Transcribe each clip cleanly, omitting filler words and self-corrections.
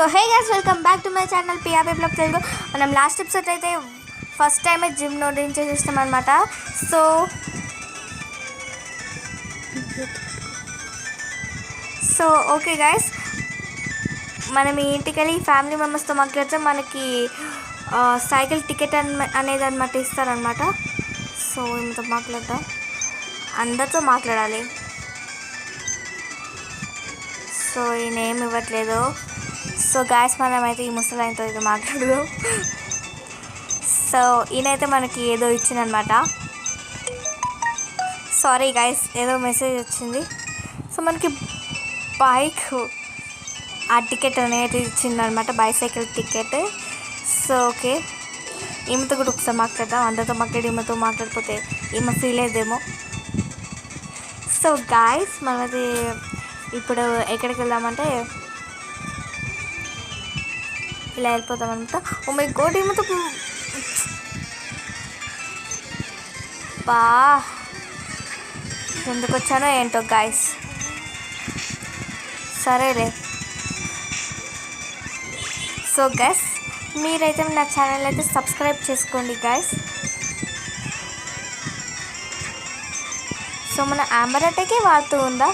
So hey guys, welcome back to my channel PRP blog Telugu. మనం last episode అయితే first time gym noting చేసేస్తాం అనమాట. So okay guys, మనం ఈ ఇంటికి వెళ్ళి ఫ్యామిలీ మెంబర్స్తో మాట్లాడితే మనకి సైకిల్ టికెట్ అనేది అనమాట ఇస్తారనమాట. సో ఇంత మాట్లాడదాం, అందరితో మాట్లాడాలి. సో ఈయన ఏమి ఇవ్వట్లేదు. సో గాయస్, మనమైతే ఈ ముసలాయనతో అయితే మాట్లాడదాం. సో ఈయనైతే మనకి ఏదో ఇచ్చిందనమాట. సారీ గాయస్, ఏదో మెసేజ్ వచ్చింది. సో మనకి బైక్ ఆ టికెట్ అనేది ఇచ్చిందనమాట, బైసైకిల్ టికెట్. సో ఓకే, ఈమెతో కూడా ఒకసారి మాట్లాడదాం. అందరితో మాట్లాడి ఈమెతో మాట్లాడిపోతే ఈమె ఫీల్ అయ్యేదేమో. సో గాయస్, మనమైతే ఇప్పుడు ఎక్కడికి వెళ్దామంటే ఇలా వెళ్ళిపోతాం అనమాట. ఓ మై గాడ్, ఏమతో బా ఎందుకు వచ్చానో ఏంటో గాయస్. సరేలే. సో గైస్, మీరైతే నా ఛానల్ అయితే సబ్స్క్రైబ్ చేసుకోండి గైస్. సో మన ఆంబర్ అటాకే వాడుతూ ఉందా?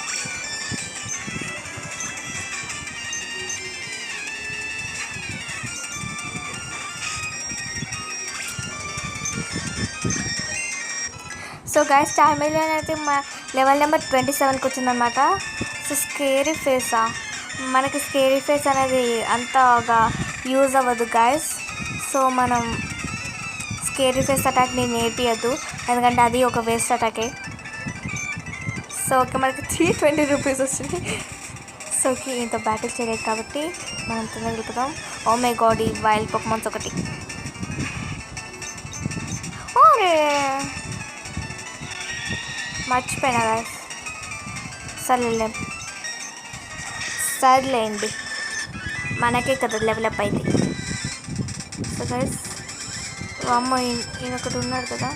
సో గైస్, చార్మిలియన్ అయితే మా లెవెల్ నెంబర్ 27కి వచ్చిందనమాట. సో స్కేరీ ఫేసా, మనకి స్కేరీ ఫేస్ అనేది అంతగా యూజ్ అవ్వదు గైస్. సో మనం స్కేరీ ఫేస్ అటాక్ని నేర్పియద్దు, ఎందుకంటే అది ఒక వేస్ట్ అటాకే. సో ఓకే, మనకి 320 రూపీస్ వచ్చింది. సో ఓకే, ఇంత బ్యాటిల్ చేయలేదు కాబట్టి మనం తినగలుగుతాం. ఓ మై గాడ్, ఈ వైల్డ్ పొకెమాన్స్ ఒకటి. ఓరే మర్చిపోయినా గాయస్. సర్లేండి, మనకే కదా లెవెల్ అప్ అయింది. సో గైస్, అమ్మ ఈయనొకటి ఉన్నాడు కదా.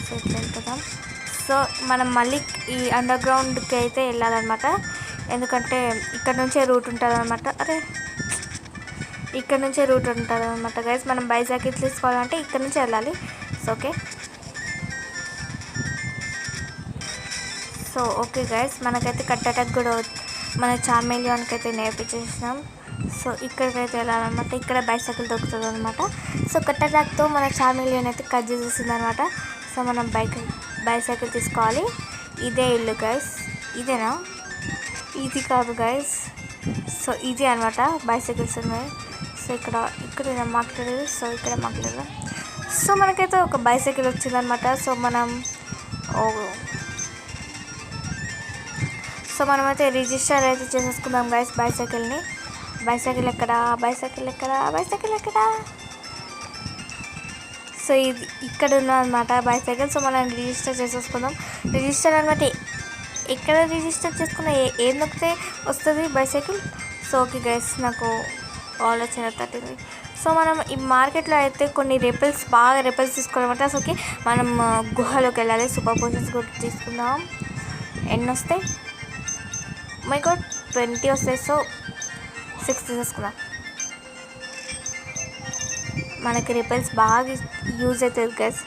సో ఇట్లా వెళ్తాం. సో మనం మళ్ళీ ఈ అండర్ గ్రౌండ్కి అయితే వెళ్ళాలన్నమాట, ఎందుకంటే ఇక్కడ నుంచే రూట్ ఉంటుంది అనమాట. ఇక్కడ నుంచే రూట్ ఉంటుంది అనమాట గైస్. మనం బైసైకిల్ తీసుకోవాలంటే ఇక్కడ నుంచి వెళ్ళాలి. So okay. So okay guys, మనకైతే కట్ అటాక్ కూడా మన చార్మిలియన్కి అయితే నేర్పించేసినాం. సో ఇక్కడికైతే వెళ్ళాలన్నమాట, ఇక్కడ బైసైకిల్ దొరుకుతుంది అనమాట. సో కట్ అటాక్తో మన చార్మిలియన్ అయితే కట్ చేసేసింది అనమాట. సో మనం బైసైకిల్ తీసుకోవాలి. ఇదే ఇల్లు గైస్. ఇదేనా? ఇది కాదు గైస్. సో ఇది అనమాట బైసైకిల్స్ ఉన్నాయి. సో ఇక్కడ మాట్లాడేది. సో ఇక్కడ మాట్లాడదాం. సో మనకైతే ఒక బైసైకిల్ వచ్చిందనమాట. సో మనమైతే రిజిస్టర్ అయితే చేసేసుకుందాం గైస్ బైసైకిల్ని. బైసైకిల్ ఎక్కడ? సో ఇది ఇక్కడ ఉన్నదన్నమాట బైసైకిల్. సో మనం రిజిస్టర్ చేసేసుకుందాం. రిజిస్టర్ అనమాట, ఎక్కడ రిజిస్టర్ చేసుకున్నా ఏం నొక్కితే వస్తుంది బైసైకిల్. సో ఓకే గైస్, నాకు ఆలోచన తట్టింది. సో మనం ఈ మార్కెట్లో అయితే కొన్ని బాగా రెపెల్స్ తీసుకోవాలన్నమాట. సో ఓకే, మనం గుహలోకి వెళ్ళాలి. సూపర్ పోషన్స్ కూడా తీసుకుందాం. ఎన్ని వస్తాయి? మై గాడ్, 20 వస్తాయి. సో 6 తీసేసుకుందాం. మనకి రిపెల్స్ బాగా యూజ్ అవుతుంది guys.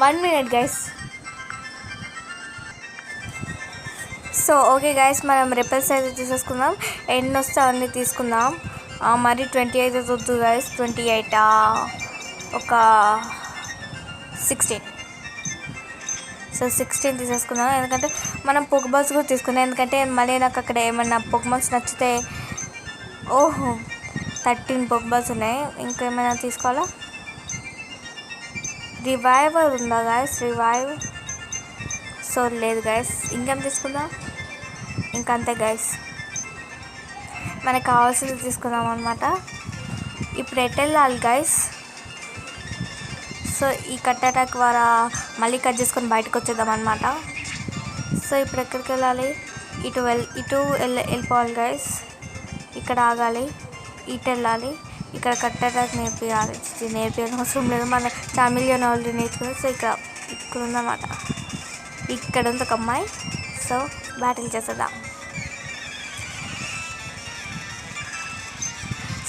1 minute guys. So okay guys, మనం రిపెల్స్ అయితే తీసేసుకుందాం. ఎన్ని వస్తే అన్నీ తీసుకుందాం. మరి 28 వద్దు గైస్. 28 ఒక 16. సో 16 తీసేసుకుందాం, ఎందుకంటే మనం పొగబాల్స్ కూడా తీసుకున్నాం. ఎందుకంటే మళ్ళీ నాకు అక్కడ ఏమన్నా పొగబాల్స్ నచ్చితే 13 పొగబాల్స్ ఉన్నాయి. ఇంకేమైనా తీసుకోవాలా? రివైవర్ ఉందా గాయస్? సో లేదు గాయస్, ఇంకేం తీసుకుందాం? ఇంకంతే గాయస్, మనకు కావాల్సింది తీసుకుందాం అనమాట. ఇప్పుడు ఎటు వెళ్ళాలి గాయస్? సో ఈ కట్ అటాక్ ద్వారా మళ్ళీ కట్ చేసుకొని బయటకు వచ్చేద్దాం అనమాట. సో ఇప్పుడు ఎక్కడికి వెళ్ళాలి? ఇటు వెళ్ళిపోవాలి గైస్. ఇక్కడ ఆగాలి, ఇటు వెళ్ళాలి. ఇక్కడ కట్ అటాక్ నేర్పించాల్సిన అవసరం లేదు, మన చార్మిలియన్ ఆల్రెడీ నేర్చుకుని. సో ఇక్కడ ఉందన్నమాట, ఇక్కడ ఉంది ఒక అమ్మాయి. సో బ్యాటిల్ చేసేద్దాం.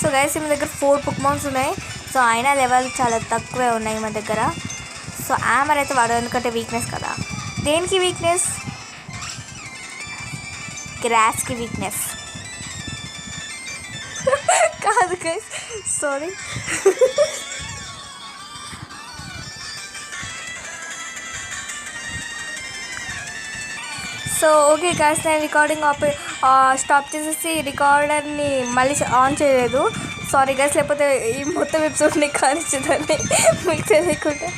సో గైస్ మన దగ్గర 4 పొకెమాన్స్ ఉన్నాయి. సో అయినా లెవెల్ చాలా తక్కువే ఉన్నాయి మన దగ్గర. సో ఆమర్ అయితే వాడు ఎందుకంటే వీక్నెస్ కదా. దేనికి వీక్నెస్? గ్రాస్కి వీక్నెస్ కాదు guys, sorry. So okay guys, నేను రికార్డింగ్ స్టాప్ చేసేసి రికార్డర్ని మళ్ళీ ఆన్ చేయలేదు. సారీ గైస్, లేకపోతే ఈ మొత్తం ఎపిసోడ్ని కానిచ్చేదాన్ని మీకు తెలియకుండా.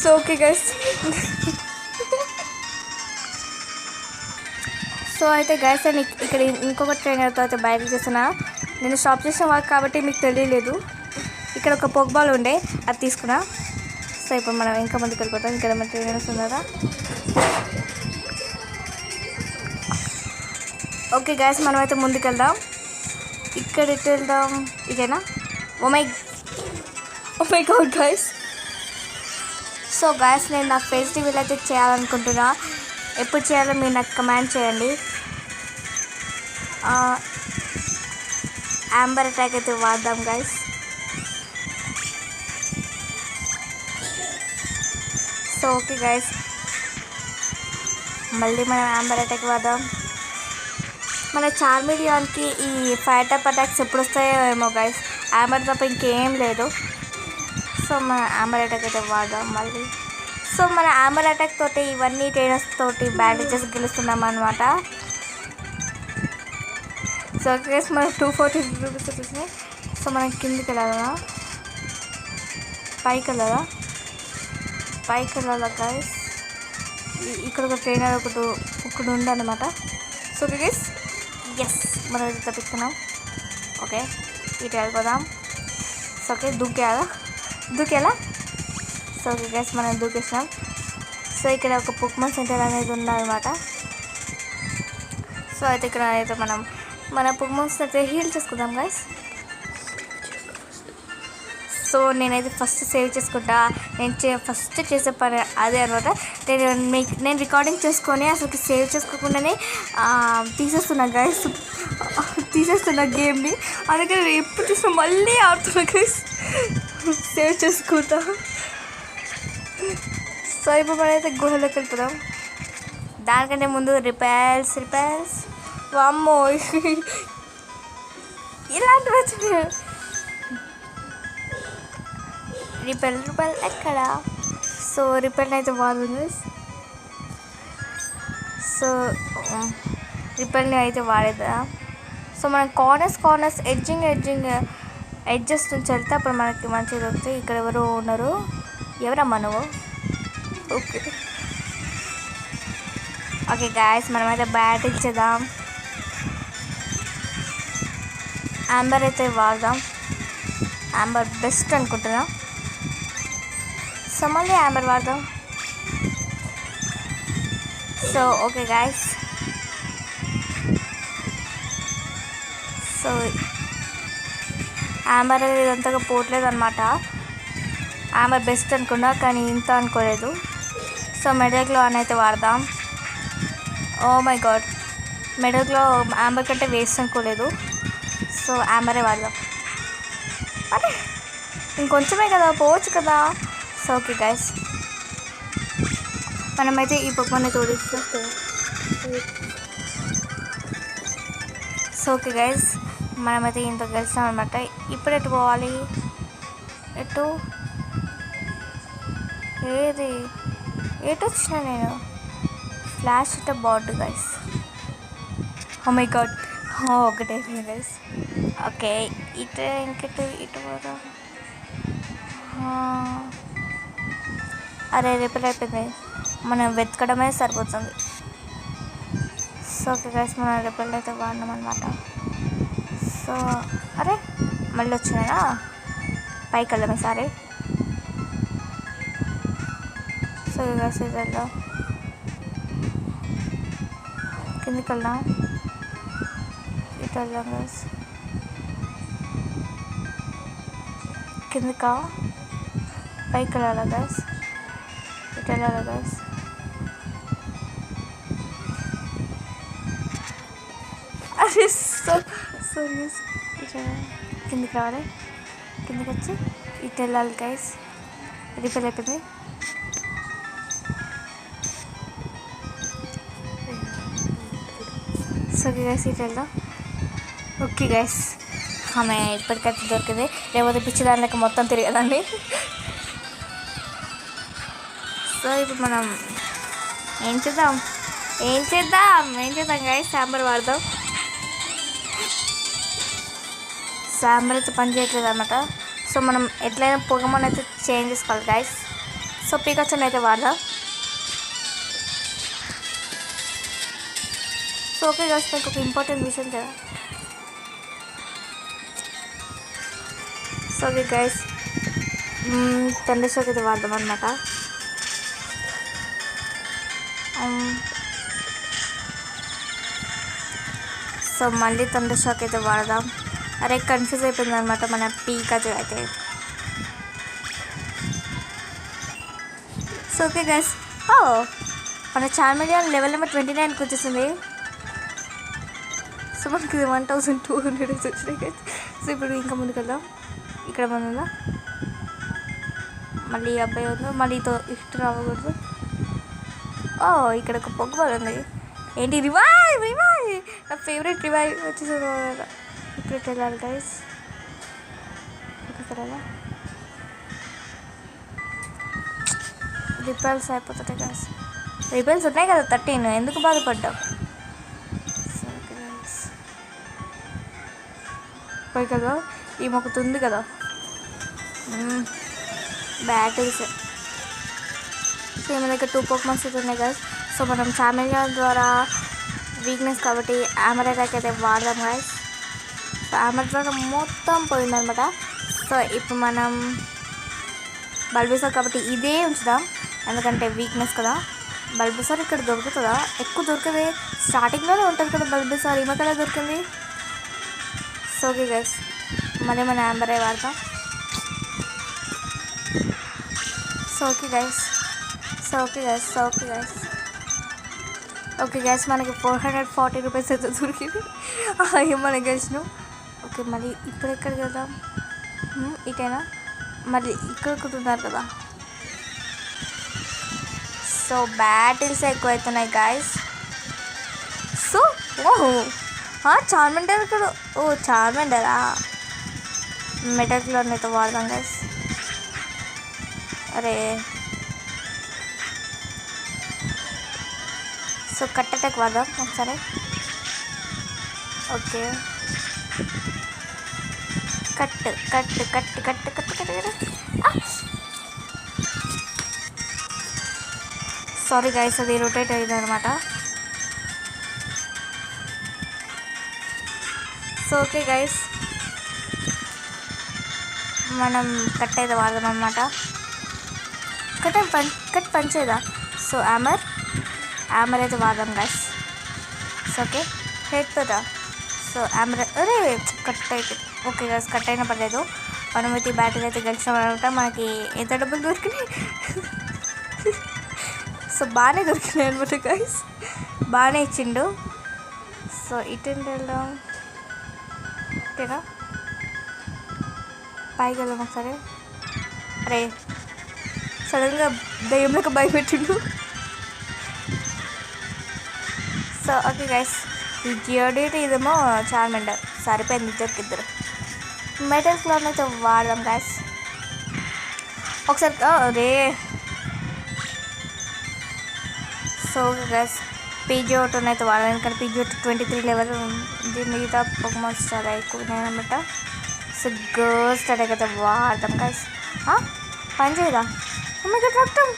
సో ఓకే గైస్, సో అయితే గైస్ నేను ఇక్కడ ఇంకొక ట్రైనర్తో అయితే బయటకు చేస్తున్నా. నేను స్టాప్ చేసిన వాళ్ళు కాబట్టి మీకు తెలియలేదు. ఇక్కడ ఒక పోక్బాల్ ఉండే, అది తీసుకున్నా. సో ఇప్పుడు మనం ఇంకా ముందుకు వెళ్ళిపోతాం. ఇక్కడ మన ట్రైనర్స్ ఉన్నారా? ఓకే గైస్, మనం అయితే ముందుకు వెళ్దాం. ఇక్కడ ఎటు వెళ్దాం? ఇదేనా? Oh my god guys. So guys, నేను నా ఫేస్ రివీల్ అయితే చేయాలనుకుంటున్నా. ఎప్పుడు చేయాలో మీరు నాకు కమెంట్ చేయండి. యాంబర్ అటాక్ అయితే వాడదాం గైస్. సో ఓకే గైస్, మళ్ళీ మనం యాంబర్ అటాక్ వాడదాం. మన చార్మిలియాన్కి ఈ ఫైర్ టైప్ అటాక్స్ ఎప్పుడు వస్తాయో ఏమో గైస్. యాంబర్ తప్ప ఇంకేం లేదు. సో మన యాంబర్ అటాక్ అయితే వాడదాం మళ్ళీ. సో మన యాంబర్ అటాక్ తోటి ఇవన్నీ ట్రైనర్స్ తోటి బ్యాండేజెస్ గెలుస్తున్నాం అనమాట. సో గైస్ మనం 240 రూపీస్ వచ్చినాయి. సో మనం కిందికి వెళ్ళాలా పైకి వెళ్ళాలా గైస్? ఇక్కడ ఒక ట్రైనర్ ఒకటి ఉందన్నమాట. సో గైస్, ఎస్ మనం అయితే తప్పిస్తున్నాం. ఓకే, ఇటు వెళ్ళిపోదాం. సో ఓకే, దూకేలా. సో ఓకే గైస్, మనం దూకేసినాం. సో ఇక్కడ ఒక పొకెమాన్ సెంటర్ అనేది ఉందన్నమాట. సో అయితే ఇక్కడ అయితే మనం మన పొకెమాన్స్ అయితే హీల్ చేసుకుందాం గైస్. సో నేనైతే ఫస్ట్ సేవ్ చేసుకుంటా. నేను ఫస్ట్ చేసే పని అదే అనమాట. నేను రికార్డింగ్ చేసుకొని అసలు సేవ్ చేసుకోకుండానే తీసేస్తున్నా గైస్, తీసేస్తున్నా గేమ్ని. అందుకని నేను ఎప్పుడు చూసినా మళ్ళీ ఆడుతున్నా గైస్, సేవ్ చేసుకుంటా. సో ఇప్పుడు మనమైతే గుహలోకి వెళ్ళిపోదాం. దానికంటే ముందు రిపేర్స్ వామ్మో ఇలాంటివి వచ్చినాయి. రిపెల్ ఎక్కడ? సో రిపెల్ అయితే వాడుతుంది. సో రిపెల్ని అయితే వాడేదా. సో మనం కార్నర్స్ ఎడ్జెస్ నుంచి వెళ్తే అప్పుడు మనకి మంచిగా దొరుకుతాయి. ఇక్కడ ఎవరు ఉన్నారు? ఎవరమ్మా నువ్వు? ఓకే గాయస్, మనమైతే బ్యాటిల్ చేద్దాం. యాంబర్ అయితే వాడదాం. యాంబర్ బెస్ట్ అనుకుంటున్నా. సో మళ్ళీ యాంబర్ వాడదాం. So okay guys, so ember అనేది అంతగా పోవట్లేదు అనమాట. యాంబర్ బెస్ట్ అనుకున్నా కానీ ఇంత అనుకోలేదు. సో మెడక్లో అని అయితే వాడదాం. ఓ మై గాడ్, మెడక్లో యాంబర్ కంటే వేస్ట్ అనుకోలేదు. సో యాంబరే వాడదాం. అరే ఇంకొంచెమే కదా, పోవచ్చు కదా. సో ఓకే గైస్, మనమైతే ఈ పొకెమాన్ని తోడిస్తాం. సో ఓకే గైస్, మనమైతే ఇంత గెలిచాం అనమాట. ఇప్పుడు ఎటు పోవాలి? ఎటు వచ్చినా నేను? ఫ్లాష్ ఇట్ బాగుంది గైస్. ఓ మై గాడ్, ఒకటే గైస్. ఓకే, ఇటు పోదా. అరే రిపేర్ అయిపోయింది, మనం వెతకడమే సరిపోతుంది. సో ఓకే గైస్, మనం రిపేర్ అయితే వాడినాం అనమాట. సో అరే మళ్ళీ వచ్చినాయా? పైకి వెళ్దాం ఈసారి. సో గైస్ వెళ్దాం, కిందికి వెళ్దాం, ఇటు వెళ్దాం గైస్. కిందికా పైకి వెళ్ళాలా గైస్? ఇటు వెళ్ళాలా గైస్? సారీ సారీ కిందికి రావాలి, కిందికి వచ్చి ఇటు వెళ్ళాలి గైస్. రిపేర్ అయిపోయింది. సో గైస్ ఇటు వెళ్దాం. ఓకే గైస్, ఆమె ఇప్పటికైతే దొరికింది, లేకపోతే పిచ్చి దానికి మొత్తం తిరగదండి. సో ఇప్పుడు మనం ఏం చేద్దాం గైస్, సాంబార్ వాడదాం. సాంబార్ అయితే పని చేయట్లేదు అనమాట. సో మనం ఎట్లయినా పొగమని అయితే చేంజ్ చేసుకోవాలి గైస్. సో పీకచ్చని అయితే వాడదాం. సో ఓకే గైస్, మీకు ఒక ఇంపార్టెంట్ విషయం కదా. సో ఓకే గైస్, తండ్రి షోకి అయితే వాడదాం అనమాట. సో మళ్ళీ తండ్రి షాక్ అయితే వాడదాం. అరే కన్ఫ్యూజ్ అయిపోయింది అనమాట మన పీకాచు అయితే. సో ఓకే గైస్, మన చార్మిలియన్ లెవెల్ నెంబర్ 29కి వచ్చేసింది. సో మనకి 1200 వచ్చినాయి గైస్. సో ఇప్పుడు ఇంకా ముందుకు వెళ్దాం. ఇక్కడ మన మళ్ళీ ఈ అబ్బాయి ఉంది, మళ్ళీ ఇటు రావకూడదు. ఇక్కడ ఒక పొగబాల్ ఉంది. ఏంటి రివైవ్, నా ఫేవరెట్ రివైవ్ వచ్చేసి ఇప్పుడు వెళ్ళాలి గైస్. ఇక్కడ రిపేర్స్ అయిపోతాయి గైస్. రిపేర్స్ ఉన్నాయి కదా 13, ఎందుకు బాధపడ్డావు? పోయి కదా ఈ మొక్కతుంది కదా బ్యాటిల్స్. సో మన దగ్గర 2 పోకెమాన్స్ అయితే ఉన్నాయి గైస్. సో మనం చార్మిలియన్ ద్వారా వీక్నెస్ కాబట్టి ఆమర్ అటాక్ అయితే వాడదాం గైస్. సో ఆమర్ ద్వారా మొత్తం పోయిందనమాట. సో ఇప్పుడు మనం బల్బిసార్ కాబట్టి ఇదే ఉంచుదాం, ఎందుకంటే వీక్నెస్ కదా. బల్బిసార్ ఇక్కడ దొరుకుతుందా? ఎక్కువ దొరకదే, స్టార్టింగ్లోనే ఉంటుంది కదా బల్బిసార్. ఈమె కదా దొరికింది. సో ఓకే గైస్, మళ్ళీ మన ఆంబరే వాడతాం. So okay guys, okay guys మనకి 440 రూపీస్ అయితే దొరికింది. మనం గెలిచినాం. ఓకే మళ్ళీ ఇప్పుడు ఎక్కడికి వెళ్దాం? ఇటేనా? మళ్ళీ ఇక్కడ కుట్టున్నారు కదా. సో బ్యాటిల్స్ ఎక్కువ అవుతున్నాయి గైస్. సో చార్మెండర్ ఇక్కడ. చార్మెండరా? మెటల్లోనే అయితే వాడదాం గైస్. అరే సో కట్ అటాక్ వాడదాం ఒకసారి. Okay cut cut cut cut cut cut. Sorry guys, అది రొటేట్ అయింది అనమాట. సో ఓకే గైస్, మనం కట్ అయితే వాడదాం అనమాట. కట్ పంచేదా? సో ఆమర్ అయితే వాడదాం గైస్. సో ఓకే హెడ్ కదా. సో ఆమర్ అరే కట్ అయితే ఓకే గైస్, కట్ అయినా పర్లేదు. మనం అయితే బ్యాటిల్ అయితే గెలిచాం అనమాట. మనకి ఎంత డబ్బులు దొరికినాయి? సో బాగానే దొరికినాయి అనమాట గైస్, బాగానే ఇచ్చిండు. సో ఇటు వెళ్దాం. ఓకేనా, పైకి వెళ్దాం ఒకసారి. అరే సడన్గా దయ్యంలోకి భయపెట్టిండు. సో ఓకే గైస్, ఈ జియోడేట్ ఇదేమో చార్మెండర్, సరిపోయింది ఇద్దరు. మెటల్ క్లాన్ అయితే వాడదాం గైస్ ఒకసారి. అరే సో గైస్ పీజిఓటోని అయితే వాడాలి, ఎందుకంటే పీజిఓటో 23 లెవెల్ ఉంది. మిగతా పోకెమాన్స్ చాలా ఎక్కువ ఉన్నాయన్నమాట. సో గర్ల్స్ అటాక్ అయితే వాడదాం గైస్. పని చేయదా? మీకు రక్తం.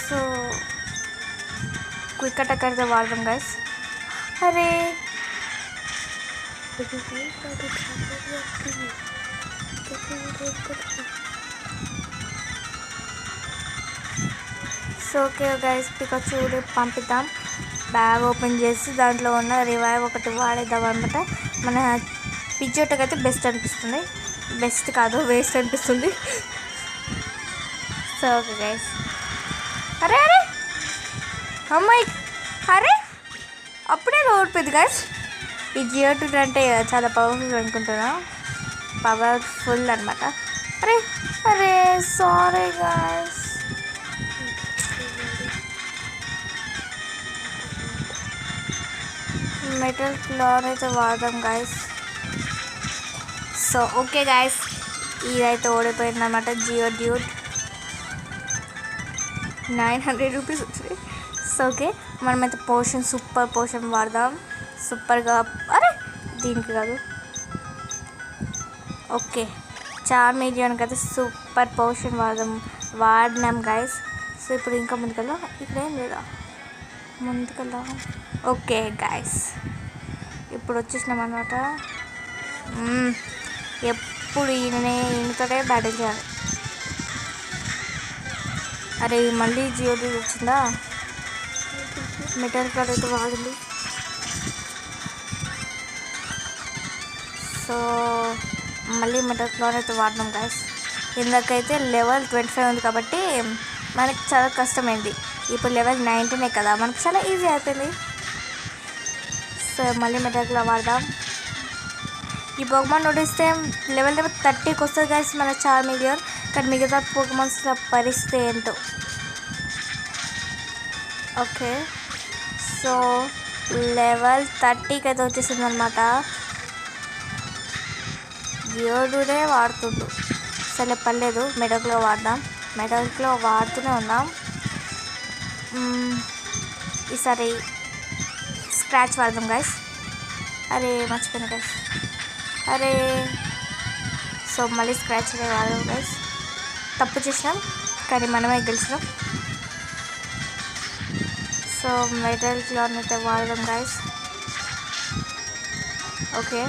సో క్విక్ అటాక్ అయితే వాడదాం గైస్. అరే సో ఓకే గైస్, పికాచు పంపిద్దాం. బ్యాగ్ ఓపెన్ చేసి దాంట్లో ఉన్న రివైవ్ ఒకటి వాడేద్దాం అనమాట. మన పిజ్జోటకి అయితే బెస్ట్ అనిపిస్తుంది, బెస్ట్ కాదు వేస్ట్ అనిపిస్తుంది. So okay guys. అరే అమ్మాయి, అరే అప్పుడే ఓడిపోయింది గైస్. ఈ జియోడూడ్ అంటే చాలా పవర్ఫుల్ అనుకుంటున్నా, పవర్ఫుల్ అనమాట. అరే అరే సారీ గైస్. మెటల్ క్లాన్ అయితే వాడదాం గైస్. సో ఓకే గైస్, ఇదైతే ఓడిపోయింది అనమాట. జియోడ్యూడ్ 900 రూపీస్ వచ్చింది. సో ఓకే, మనమైతే పోషన్, సూపర్ పోషన్ వాడదాం. సూపర్గా, అరే దీనికి కాదు. ఓకే, చార్మేలియన్కి అయితే సూపర్ పోషన్ వాడినాం గైస్. సో ఇప్పుడు ఇంకా ముందుకెళ్దాం. ఇక్కడ ఏం లేదా, ముందుకెళ్దాం. ఓకే గైస్, ఇప్పుడు వచ్చేసినాం అనమాట. ఎప్పుడు ఈయనతోనే బ్యాటిల్ చేయాలి. అరే మళ్ళీ జియోడూడ్ వచ్చిందా. మెటల్ కార్డ్ అయితే వాడింది. సో మళ్ళీ మెటల్ క్లాన్ అయితే వాడినాం గైస్. ఇందాకైతే లెవెల్ 25 ఉంది కాబట్టి మనకి చాలా కష్టమైంది. ఇప్పుడు లెవెల్ 19 కదా, మనకు చాలా ఈజీ అయిపోయింది. సో మళ్ళీ మెటల్ క్లాన్ వాడదాం. ఈ పోకెమాన్ నోటిస్తే లెవెల్ 30కి వస్తుంది గైస్ మన చార్మేలియన్. కానీ మిగతా పోకెమాన్స్ పరిస్థితి ఏంటో. ఓకే, సో లెవెల్ 30కి అయితే వచ్చేసింది అనమాట. జియోడూడే వాడుతుండు. సరే పర్లేదు, మెటల్క్లో వాడదాం. మెటల్క్లో వాడుతూనే ఉన్నాం. ఈసారి స్క్రాచ్ వాడదాం గైస్. అరే మర్చిపోయినా గైస్. అరే సో మళ్ళీ స్క్రాచ్ అనే వాడదాం గైస్. తప్పు చేసినాం కానీ మనమే గెలిచినాం. సో మెటల్ క్లాన్ అయితే వాడదాం గైస్. ఓకే,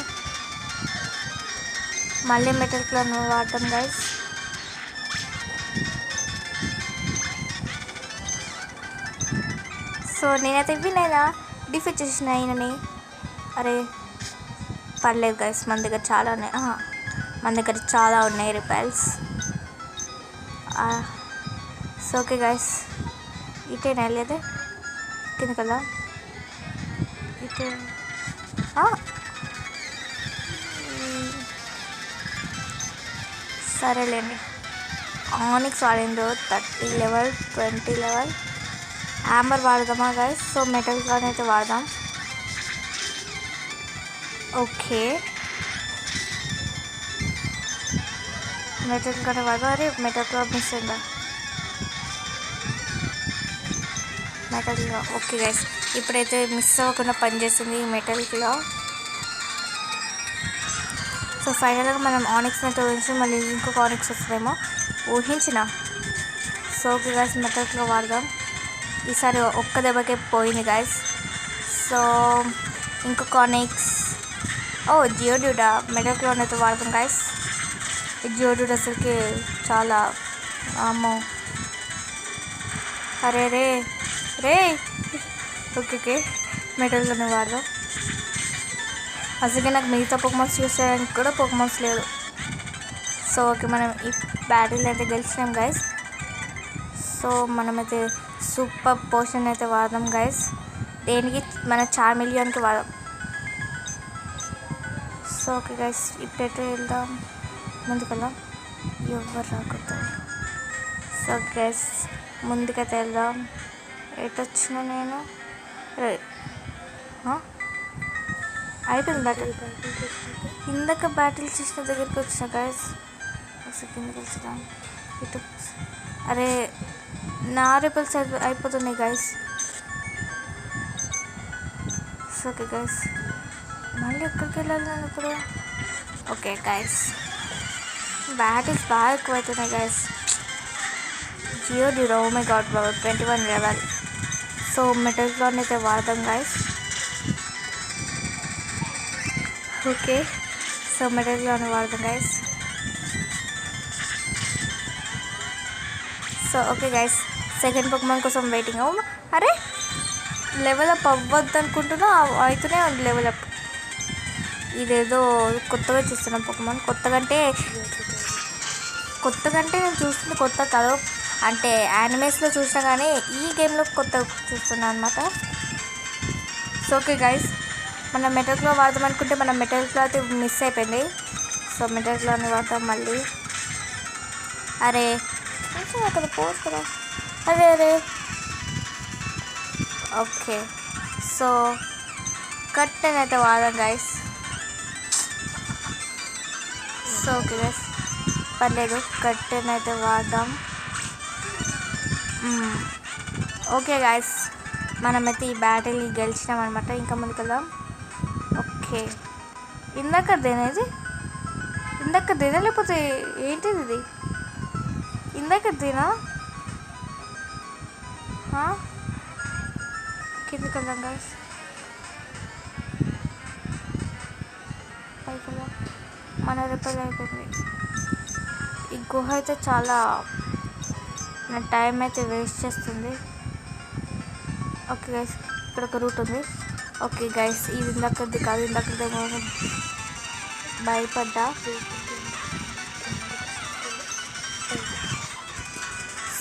మళ్ళీ మెటల్ క్లాన్ వాడదాం గైస్. సో నేనైతే వినైనా డిఫీట్ చేసిన ఈయనని. అరే పర్లేదు గైస్, మన దగ్గర చాలా ఉన్నాయి. మన దగ్గర చాలా ఉన్నాయి రిపైల్స్. సో ఓకే గైస్, ఇటేనా వెళ్ళేదే కింద కదా. ఇటే సరేలేండి. ఆనిక్స్ వాడిందో 30 లెవెల్, 20 లెవెల్. యామర్ వాడదామా గైస్. సో మెటల్ క్లాన్ అయితే వాడదాం. ఓకే, మెటల్ క్లాన్ వాడదాం. అరే మెటల్ క్లాన్ మిస్ అయిందా. మెటల్ క్లా ఓకే గైస్, ఇప్పుడైతే మిస్ అవ్వకుండా పనిచేస్తుంది ఈ మెటల్ క్లా. సో ఫైనల్గా మనం ఆనిక్స్ అయితే ఊహించి మళ్ళీ ఇంకొక ఆనిక్స్ వస్తుందేమో ఊహించిన. సో ఓకే గైస్, మెటల్ క్లా వాడదాం. ఈసారి ఒక్క దెబ్బకే పోయింది గైస్. సో ఇంకొక ఆనిక్స్. జియోడూడా. మెటల్ క్లాన్ అయితే వాడదాం గైస్. ఈ జియోడూడ్ అసలుకి చాలా అమ్మో. అరే రే రే. ఓకే, మెటల్ క్లాన్ వాడదాం. అసలుకి నాకు మిగతా పోకెమాన్స్ యూస్ చేయడానికి కూడా పోకెమాన్స్ లేదు. సో ఓకే, మనం ఈ బ్యాటిల్ అయితే గెలిచినాం గైస్. సో మనమైతే సూపర్ పోషన్ అయితే వాడదాం గైస్. దేనికి, మన చార్మేలియన్కి వాడదాం. సో ఓకే గైస్, ఇప్పుడైతే వెళ్దాం, ముందుకెళ్దాం. ఎవరు రాకూడదు. సో గైస్ ముందుకైతే వెళ్దాం. ఎటు వచ్చినా నేను అయిపోయింది బ్యాటిల్. ఇందాక బ్యాటిల్ చేసిన దగ్గరికి వచ్చిన గైస్. ఒకసారి కిందకి వెళ్తాం. ఇటు అరే నా రిపల్స్ అయిపోతున్నాయి గైస్. ఓకే గైస్, మళ్ళీ ఎక్కడికి వెళ్ళాలి నేను ఇప్పుడు. ఓకే గైస్, బ్యాటిల్స్ బాగా ఎక్కువ అవుతున్నాయి guys. Geodude, oh my god బాబా, 21 లెవెల్. సో మెటల్ క్లాన్ అయితే వాడదాం guys. Okay, so metal claw వాడదాం guys. So okay guys, second Pokemon కోసం వెయిటింగ్. అరే లెవెల్ అప్ అవ్వద్దు అనుకుంటున్నా, అవుతూనే ఉంది లెవెల్ అప్. ఇదేదో కొత్తగా చూస్తున్నాం పోకెమాన్. కొత్తగా అంటే నేను చూస్తుంది కొత్త కాదు, అంటే యానిమేస్లో చూసినా కానీ ఈ గేమ్లో కొత్త చూస్తున్నాను అనమాట. సో ఓకే గైస్, మనం మెటల్ క్లా వాడదాం అనుకుంటే మనం మెటల్ క్లాత్ మిస్ అయిపోయింది. సో మెటల్ క్లాత్ని వాడతాం మళ్ళీ. అరే అక్కడ పోస్ట్ కదా, అరే అరే. ఓకే, సో కట్టెన్ అయితే వాడదాం గైస్. సో ఓకే గైస్, పర్లేదు, కట్టెన్ అయితే వాడదాం. ఓకే గైస్, మనమైతే ఈ బ్యాటిల్ని గెలిచినాం అనమాట. ఇంకా ముందుకెళ్దాం. ఓకే, ఇందాకదేనా ఇది? ఇందాకదేనా లేకపోతే ఏంటిది ఇది? ఇందాకదేనా? కిందకి వెళ్దాం గైస్. పైకి వెళ్దాం. మన రిపేర్ అయిపోయింది. ఈ గుహ అయితే చాలా నా టైం అయితే వేస్ట్ చేస్తుంది. ఓకే గైస్, ఇక్కడ ఒక రూట్ ఉంది. ఓకే గైస్, ఇది ఇందాకది కాదు, ఇందాకదేమో భయపడ్డా.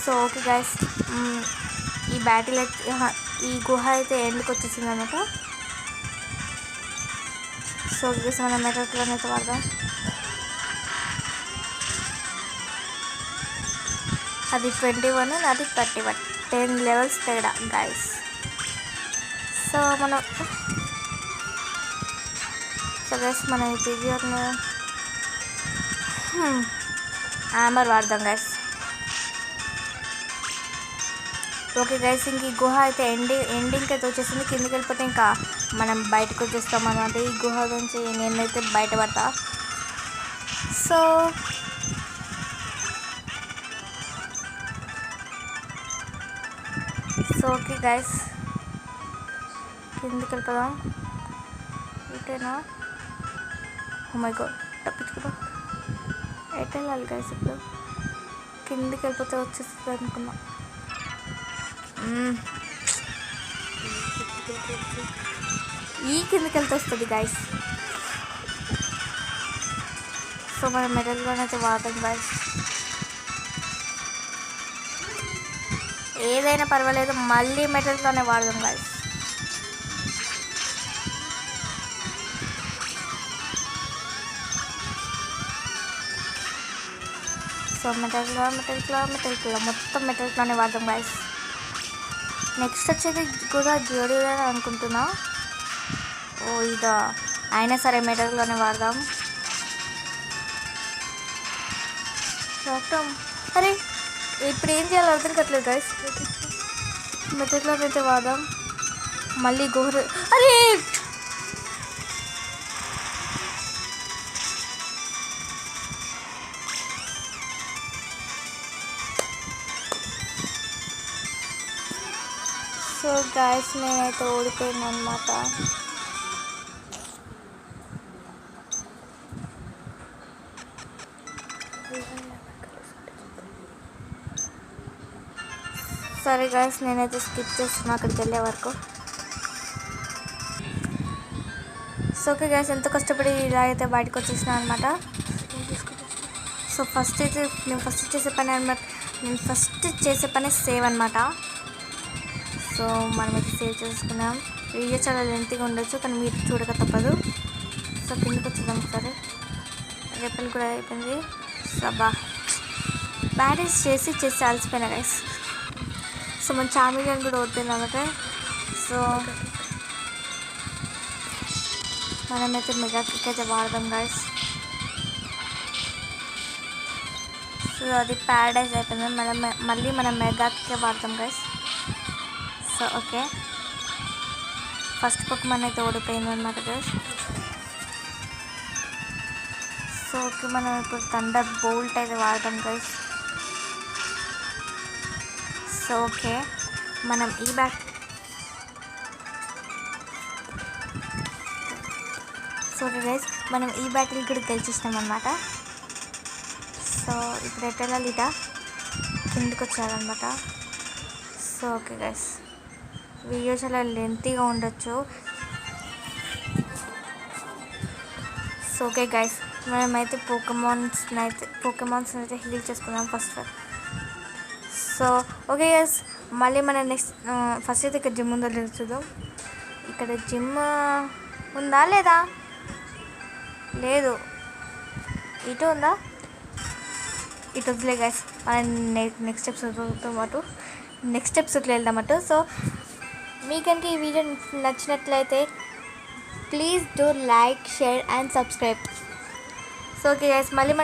సో ఓకే గైస్, ఈ బ్యాటిల్ అయితే ఈ గుహ అయితే ఎండ్కి వచ్చేసింది అనమాట. సో గైస్, మనం మెటల్ క్లాత్ అయితే వాడదాం. అది 21, అది 31, 10 లెవెల్స్ తేడా గైస్. సో మనం గైస్ మనం ఈ పిజియర్ను హ్యామర్ వాడదాం గైస్. ఓకే గైస్, ఇంక ఈ గుహ అయితే ఎండింగ్కి అయితే వచ్చేసింది. కిందకి వెళ్ళిపోతే ఇంకా మనం బయటకు వచ్చేస్తాం అన్నమాట. ఈ గుహ నుంచి నేనైతే బయటపడతా. సో ఓకే గైస్, కిందకి వెళ్ళిపోదాం. ఇటేనా? ఓ మై గాడ్, తప్పించుకుందాం. ఎటు వెళ్ళాలి గైస్? ఇప్పుడు కిందకి వెళ్ళిపోతే వచ్చేస్తుంది అనుకున్నా. ఈ కిందకి వెళ్తే వస్తుంది గైస్. సో మనం మెటల్లోనైతే వాడతాం గైస్. ఏదైనా పర్వాలేదు, మళ్ళీ మెటల్లోనే వాడదాం గైస్. సో మెటల్ క్లా మొత్తం మెటల్లోనే వాడదాం గైస్. నెక్స్ట్ వచ్చేది కూడా జ్యువెలరీ అని అనుకుంటున్నా. ఓ ఇదా, అయినా సరే మెటల్లోనే వాడదాం. అరే ఇప్పుడు ఏం చేయాలో అర్థం కావట్లేదు గైస్. మెటల్ క్లాత్ అయితే వాడదాం. మళ్ళీ గుహ, అరే సో గైస్, నేనైతే ఓడిపోయాను అనమాట. సరే గైస్, నేనైతే స్కిప్ చేస్తున్నా అక్కడికి వెళ్ళే వరకు. సో ఓకే గైస్, ఎంతో కష్టపడి ఇలా అయితే బయటకు వచ్చేసిన అనమాట. సో నేను ఫస్ట్ చేసే పని సేవ్ అనమాట. సో మనమైతే సేవ్ చేసుకున్నాం. వీడియో చాలా లెంతీగా ఉండొచ్చు, కానీ మీరు చూడక తప్పదు. సో కిందకి వచ్చేద్దాం. సరే, రేపలు కూడా అయిపోయింది. సబ్బా, బ్యాటరీస్ చేసి అలసిపోయినా గైస్. సో మన చామిలియన్ కూడా ఓడిపోయింది అన్నమాట. సో మనమైతే మెగా కిక్ అయితే వాడదాం గైస్. సో అది ప్యారడైజ్ అయిపోయింది. మళ్ళీ మనం మెగా కిక్ వాడతాం గైస్. సో ఓకే, ఫస్ట్ పొకేమాన్ అయితే ఓడిపోయింది అనమాట గైస్. సో ఓకే, మనం ఇప్పుడు థండర్ బోల్ట్ అయితే వాడతాం గైస్. సో ఓకే, మనం ఈ బ్యాటిల్ కూడా గెలిచేసినాం అనమాట. సో ఇప్పుడు ఎటు వెళ్ళాలి? ఇట కిందకి వచ్చారనమాట. సో ఓకే గైస్, వీడియో చాలా లెంతీగా ఉండొచ్చు. సో ఓకే గైస్, మనమైతే పోకెమాన్స్ అయితే హీల్ చేసుకుందాం ఫస్ట్. సో ఓకే గైస్, మళ్ళీ మనం నెక్స్ట్ ఫస్ట్ అయితే ఇక్కడ జిమ్ ఉందో చూద్దాం. ఇక్కడ జిమ్ ఉందా లేదా? లేదు. ఇటు ఉందా? ఇటు వదిలే గైస్, మనం నెక్స్ట్ స్టెప్స్కి వెళ్దామటు. సో మీకు కనుక ఈ వీడియో నచ్చినట్లయితే please do like, share and subscribe. So okay guys, మళ్ళీ